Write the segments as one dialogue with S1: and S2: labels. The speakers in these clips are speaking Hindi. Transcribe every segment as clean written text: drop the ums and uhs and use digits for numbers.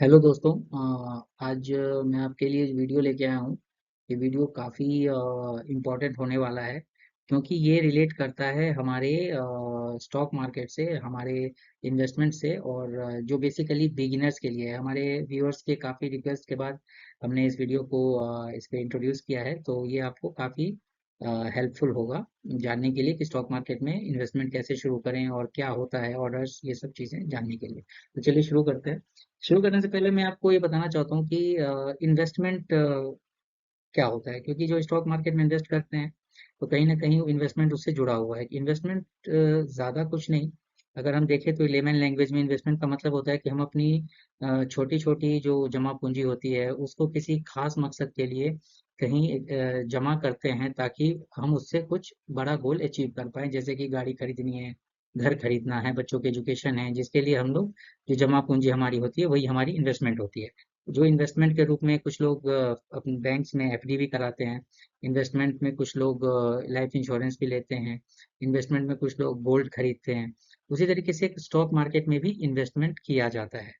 S1: हेलो दोस्तों। आज मैं आपके लिए वीडियो लेके आया हूँ। ये वीडियो काफ़ी इम्पोर्टेंट होने वाला है क्योंकि ये रिलेट करता है हमारे स्टॉक मार्केट से, हमारे इन्वेस्टमेंट से, और जो बेसिकली बिगिनर्स के लिए है। हमारे व्यूअर्स के काफ़ी रिक्वेस्ट के बाद हमने इस वीडियो को इस पे इंट्रोड्यूस किया है, तो ये आपको काफ़ी हेल्पफुल होगा जानने के लिए कि स्टॉक मार्केट में इन्वेस्टमेंट कैसे शुरू करें और क्या होता है, ऑर्डर्स, ये सब चीज़ें जानने के लिए। तो चलिए शुरू करते हैं। शुरू करने से पहले मैं आपको ये बताना चाहता हूँ कि इन्वेस्टमेंट क्या होता है, क्योंकि जो स्टॉक मार्केट में इन्वेस्ट करते हैं तो कहीं ना कहीं इन्वेस्टमेंट उससे जुड़ा हुआ है। इन्वेस्टमेंट ज़्यादा कुछ नहीं, अगर हम देखें तो लेमन लैंग्वेज में इन्वेस्टमेंट का मतलब होता है कि हम अपनी छोटी छोटी जो जमा पूंजी होती है उसको किसी खास मकसद के लिए कहीं जमा करते हैं, ताकि हम उससे कुछ बड़ा गोल अचीव कर पाएं, जैसे कि गाड़ी खरीदनी है, घर खरीदना है, बच्चों के एजुकेशन है, जिसके लिए हम लोग जो जमा पूंजी हमारी होती है वही हमारी इन्वेस्टमेंट होती है। जो इन्वेस्टमेंट के रूप में कुछ लोग अपने बैंक्स में एफडी भी कराते हैं। इन्वेस्टमेंट में कुछ लोग लाइफ इंश्योरेंस भी लेते हैं। इन्वेस्टमेंट में कुछ लोग गोल्ड खरीदते हैं। उसी तरीके से स्टॉक मार्केट में भी इन्वेस्टमेंट किया जाता है।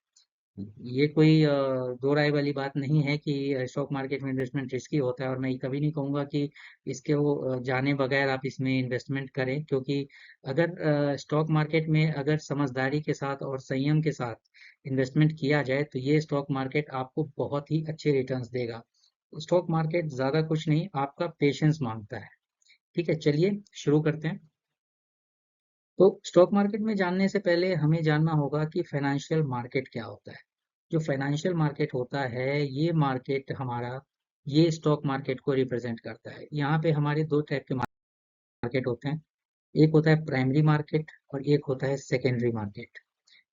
S1: ये कोई दो राय वाली बात नहीं है कि स्टॉक मार्केट में इन्वेस्टमेंट रिस्की होता है, और मैं कभी नहीं कहूंगा कि इसके वो जाने बगैर आप इसमें इन्वेस्टमेंट करें, क्योंकि अगर स्टॉक मार्केट में अगर समझदारी के साथ और संयम के साथ इन्वेस्टमेंट किया जाए तो ये स्टॉक मार्केट आपको बहुत ही अच्छे रिटर्न्स देगा। स्टॉक मार्केट ज्यादा कुछ नहीं, आपका पेशेंस मांगता है। ठीक है, चलिए शुरू करते हैं। तो स्टॉक मार्केट में जानने से पहले हमें जानना होगा कि फाइनेंशियल मार्केट क्या होता है। जो फाइनेंशियल मार्केट होता है, ये मार्केट हमारा, ये स्टॉक मार्केट को रिप्रेजेंट करता है। यहाँ पे हमारे दो टाइप के मार्केट होते हैं। एक होता है प्राइमरी मार्केट और एक होता है सेकेंडरी मार्केट।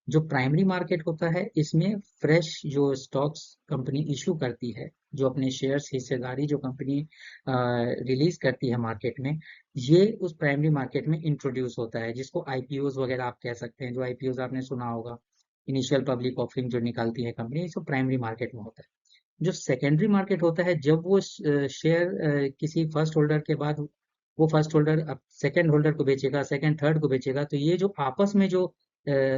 S1: जो प्राइमरी मार्केट होता है, इसमें फ्रेश जो स्टॉक्स कंपनी इशू करती है, जो अपने शेयर्स, हिस्सेदारी जो कंपनी रिलीज करती है मार्केट में, ये उस प्राइमरी मार्केट में इंट्रोड्यूस होता है, जिसको आईपीओज वगैरह आप कह सकते हैं। जो आईपीओज आपने सुना होगा, इनिशियल पब्लिक ऑफरिंग जो निकालती है कंपनी, ये सब प्राइमरी मार्केट में होता है। जो सेकेंडरी मार्केट होता है, जब वो शेयर किसी फर्स्ट होल्डर के बाद वो फर्स्ट होल्डर अब सेकेंड होल्डर को बेचेगा, सेकेंड थर्ड को बेचेगा, तो ये जो आपस में जो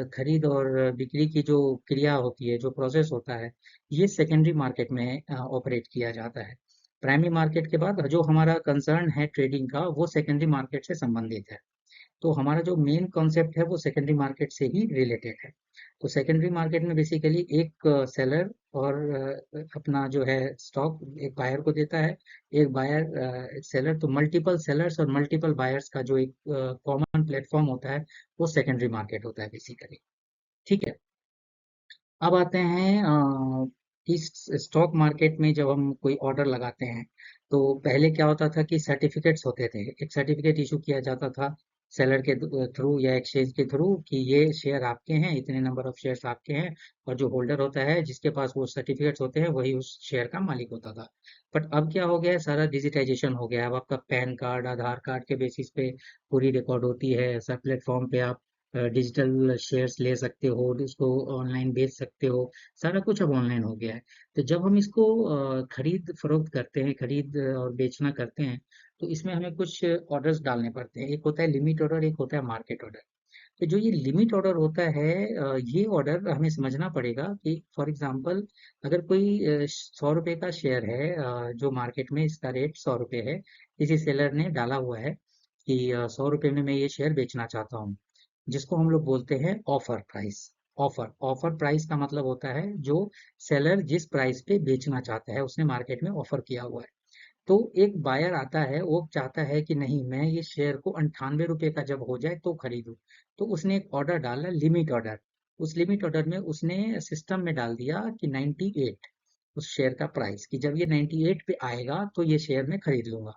S1: खरीद और बिक्री की जो क्रिया होती है, जो प्रोसेस होता है, ये सेकेंडरी मार्केट में ऑपरेट किया जाता है। प्राइमरी मार्केट के बाद जो हमारा कंसर्न है ट्रेडिंग का, वो सेकेंडरी मार्केट से संबंधित है। तो हमारा जो मेन कॉन्सेप्ट है वो सेकेंडरी मार्केट से ही रिलेटेड है। तो सेकेंडरी मार्केट में बेसिकली एक सेलर और अपना जो है स्टॉक एक बायर को देता है। एक बायर सेलर, तो मल्टीपल सेलर्स और मल्टीपल बायर्स का जो एक कॉमन प्लेटफॉर्म होता है, वो सेकेंडरी मार्केट होता है बेसिकली। ठीक है, अब आते हैं इस स्टॉक मार्केट में जब हम कोई ऑर्डर लगाते हैं, तो पहले क्या होता था कि सर्टिफिकेट्स होते थे। एक सर्टिफिकेट इशू किया जाता था सेलर के थ्रू या एक्सचेंज के थ्रू कि ये शेयर आपके हैं, इतने नंबर ऑफ शेयर्स आपके हैं, और जो होल्डर होता है, जिसके पास वो सर्टिफिकेट्स होते हैं, वही उस शेयर का मालिक होता था। बट अब क्या हो गया है, सारा डिजिटाइजेशन हो गया है। अब आपका पैन कार्ड, आधार कार्ड के बेसिस पे पूरी रिकॉर्ड होती है। सब प्लेटफॉर्म पे आप डिजिटल शेयर्स ले सकते हो, उसको ऑनलाइन बेच सकते हो। सारा कुछ अब ऑनलाइन हो गया है। तो जब हम इसको खरीद फरोख्त करते हैं, खरीद और बेचना करते हैं, तो इसमें हमें कुछ ऑर्डर्स डालने पड़ते हैं। एक होता है लिमिट ऑर्डर, एक होता है मार्केट ऑर्डर। तो जो ये लिमिट ऑर्डर होता है, ये ऑर्डर हमें समझना पड़ेगा कि फॉर एग्जांपल अगर कोई 100 रुपए का शेयर है, जो मार्केट में इसका रेट 100 रुपए है, किसी सेलर ने डाला हुआ है कि 100 रुपए में मैं ये शेयर बेचना चाहता हूँ, जिसको हम लोग बोलते हैं offer price. Offer offer price का मतलब होता है जो सेलर जिस प्राइस पे बेचना चाहता है, उसने मार्केट में ऑफर किया हुआ है। तो एक बायर आता है, वो चाहता है कि नहीं, मैं ये शेयर को 98 रुपए का जब हो जाए तो खरीदूं। तो उसने एक ऑर्डर डाला, लिमिट ऑर्डर। उस लिमिट ऑर्डर में उसने सिस्टम में डाल दिया कि 98, उस शेयर का प्राइस, कि जब ये 98 पे आएगा तो ये शेयर मैं खरीद लूंगा।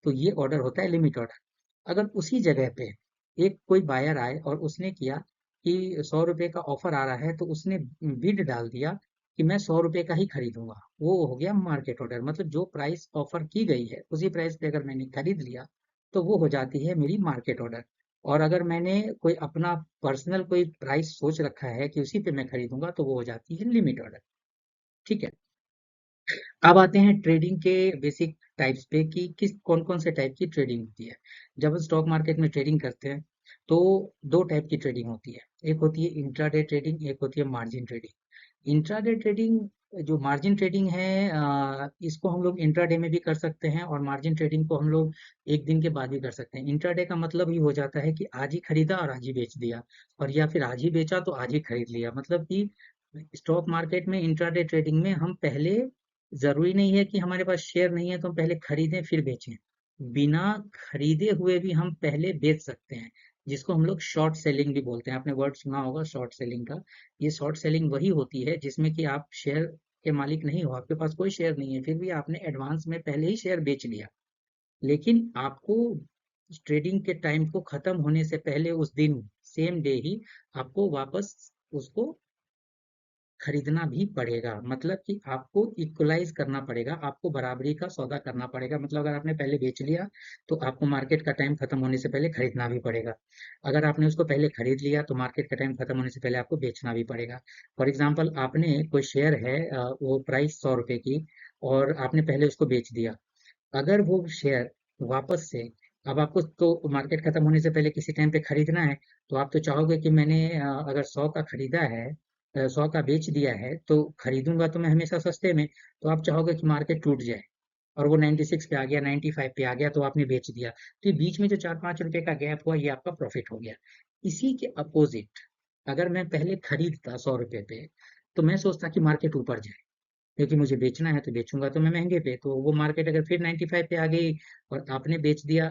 S1: तो ये ऑर्डर होता है लिमिट ऑर्डर। अगर उसी जगह पे एक कोई बायर आए और उसने किया कि 100 रुपए का ऑफर आ रहा है, तो उसने बिड डाल दिया कि मैं 100 रुपए का ही खरीदूंगा, वो हो गया मार्केट ऑर्डर। मतलब जो प्राइस ऑफर की गई है उसी प्राइस पे अगर मैंने खरीद लिया, तो वो हो जाती है मेरी मार्केट ऑर्डर। और अगर मैंने कोई अपना पर्सनल कोई प्राइस सोच रखा है कि उसी पे मैं खरीदूंगा, तो वो हो जाती है लिमिट ऑर्डर। ठीक है, अब आते हैं ट्रेडिंग के बेसिक टाइप्स पे कि किस कौन कौन से टाइप की ट्रेडिंग होती है। जब हम स्टॉक मार्केट में ट्रेडिंग करते हैं, तो दो टाइप की ट्रेडिंग होती है। एक होती है इंट्राडे ट्रेडिंग, एक होती है मार्जिन ट्रेडिंग। इंट्राडे ट्रेडिंग जो मार्जिन ट्रेडिंग है, इसको हम लोग इंट्राडे में भी कर सकते हैं और मार्जिन ट्रेडिंग को हम लोग एक दिन के बाद भी कर सकते हैं। इंट्राडे का मतलब ये हो जाता है कि आज ही खरीदा और आज ही बेच दिया, और या फिर आज ही बेचा तो आज ही खरीद लिया। मतलब कि स्टॉक मार्केट में इंट्राडे ट्रेडिंग में हम पहले, जरूरी नहीं है कि हमारे पास शेयर नहीं है तो हम पहले खरीदें फिर बेचें। बिना खरीदे हुए भी हम पहले बेच सकते हैं, जिसको हम लोग शॉर्ट सेलिंग भी बोलते हैं। आपने वर्ड सुना होगा शॉर्ट सेलिंग का। ये शॉर्ट सेलिंग वही होती है जिसमें कि आप शेयर के मालिक नहीं हो, आपके पास कोई शेयर नहीं है, फिर भी आपने एडवांस में पहले ही शेयर बेच लिया। लेकिन आपको ट्रेडिंग के टाइम को खत्म होने से पहले उस दिन, सेम डे ही, आपको वापस उसको खरीदना भी पड़ेगा। मतलब कि आपको इक्वलाइज करना पड़ेगा, आपको बराबरी का सौदा करना पड़ेगा। मतलब अगर आपने पहले बेच लिया तो आपको मार्केट का टाइम खत्म होने से पहले खरीदना भी पड़ेगा। अगर आपने उसको पहले खरीद लिया तो मार्केट का टाइम खत्म होने से पहले आपको बेचना भी पड़ेगा। फॉर एग्जाम्पल, आपने कोई शेयर है, वो प्राइस 100 रुपए की, और आपने पहले उसको बेच दिया। अगर वो शेयर वापस से, अब आपको तो मार्केट खत्म होने से पहले किसी टाइम पे खरीदना है, तो आप तो चाहोगे कि मैंने अगर 100 का खरीदा है, 100 का बेच दिया है, तो खरीदूंगा तो मैं हमेशा सस्ते में। तो आप चाहोगे कि मार्केट टूट जाए और वो 96 पे आ गया, 95 पे आ गया, तो आपने बेच दिया। तो ये बीच में जो 4-5 रुपए का गैप हुआ, ये आपका प्रॉफिट हो गया। इसी के अपोजिट, अगर मैं पहले खरीदता 100 रुपए पे, तो मैं सोचता कि मार्केट ऊपर जाए, क्योंकि मुझे बेचना है तो बेचूंगा तो मैं महंगे पे। तो वो मार्केट अगर फिर 95 पे आ गई और आपने बेच दिया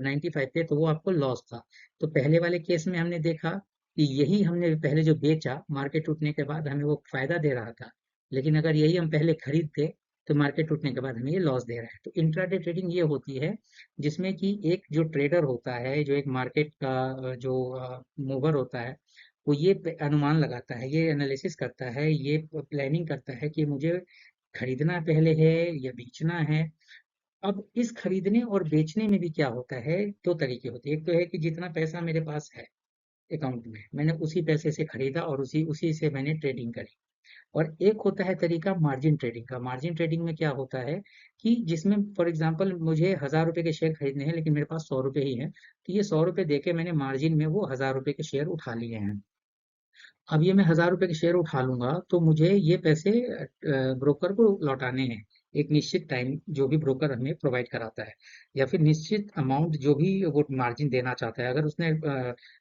S1: 95 पे, तो वो आपको लॉस था। तो पहले वाले केस में हमने देखा कि यही हमने पहले जो बेचा, मार्केट टूटने के बाद हमें वो फायदा दे रहा था। लेकिन अगर यही हम पहले खरीदते तो मार्केट टूटने के बाद हमें ये लॉस दे रहा है। तो इंट्राडे ट्रेडिंग ये होती है जिसमें कि एक जो ट्रेडर होता है, जो एक मार्केट का जो मूवर होता है, वो ये अनुमान लगाता है, ये एनालिसिस करता है, ये प्लानिंग करता है कि मुझे खरीदना पहले है या बेचना है। अब इस खरीदने और बेचने में भी क्या होता है, दो तरीके होते हैं। एक तो है कि जितना पैसा मेरे पास है अकाउंट में, मैंने उसी पैसे से खरीदा और उसी उसी से मैंने ट्रेडिंग करी। और एक होता है तरीका मार्जिन ट्रेडिंग का। मार्जिन ट्रेडिंग में क्या होता है कि जिसमें फॉर एग्जांपल मुझे 1,000 रुपए के शेयर खरीदने हैं, लेकिन मेरे पास 100 रुपए ही है, तो ये 100 रुपए देके मैंने मार्जिन में वो 1,000 रुपए के शेयर उठा लिए हैं। अब ये मैं 1,000 रुपए के शेयर उठा लूंगा तो मुझे ये पैसे ब्रोकर को लौटाने हैं, एक निश्चित टाइम जो भी ब्रोकर हमें प्रोवाइड कराता है, या फिर निश्चित अमाउंट जो भी वो मार्जिन देना चाहता है। अगर उसने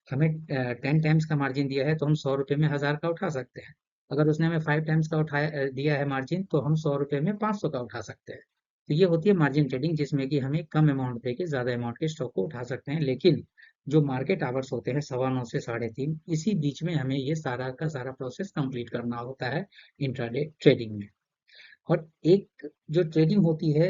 S1: हमें 10 टाइम्स का मार्जिन दिया है तो हम 100 रुपए में 1,000 का उठा सकते हैं। अगर उसने हमें 5 टाइम्स का दिया है मार्जिन, तो हम 100 रुपए में 500 का उठा सकते हैं। तो ये होती है मार्जिन ट्रेडिंग, जिसमें कि हमें कम अमाउंट दे के ज्यादा अमाउंट के स्टॉक को उठा सकते हैं। लेकिन जो मार्केट आवर्स होते हैं 9:15 से 3:30, इसी बीच में हमें ये सारा का सारा प्रोसेस कंप्लीट करना होता है इंट्राडे ट्रेडिंग में। और एक जो ट्रेडिंग होती है,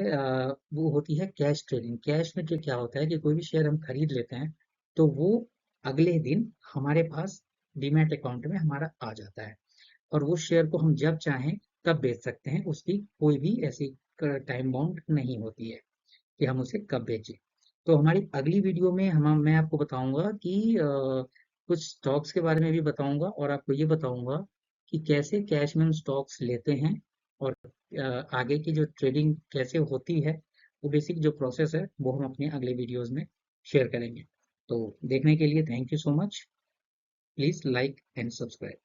S1: वो होती है कैश ट्रेडिंग। कैश में जो क्या होता है कि कोई भी शेयर हम खरीद लेते हैं तो वो अगले दिन हमारे पास डीमैट अकाउंट में हमारा आ जाता है, और उस शेयर को हम जब चाहें तब बेच सकते हैं। उसकी कोई भी ऐसी टाइम बाउंड नहीं होती है कि हम उसे कब बेचें। तो हमारी अगली वीडियो में हम मैं आपको बताऊंगा कि कुछ स्टॉक्स के बारे में भी बताऊंगा, और आपको ये बताऊंगा कि कैसे कैश में हम स्टॉक्स लेते हैं, और आगे की जो ट्रेडिंग कैसे होती है, वो बेसिक जो प्रोसेस है वो हम अपने अगले वीडियोस में शेयर करेंगे। तो देखने के लिए thank you so much. Please like and subscribe.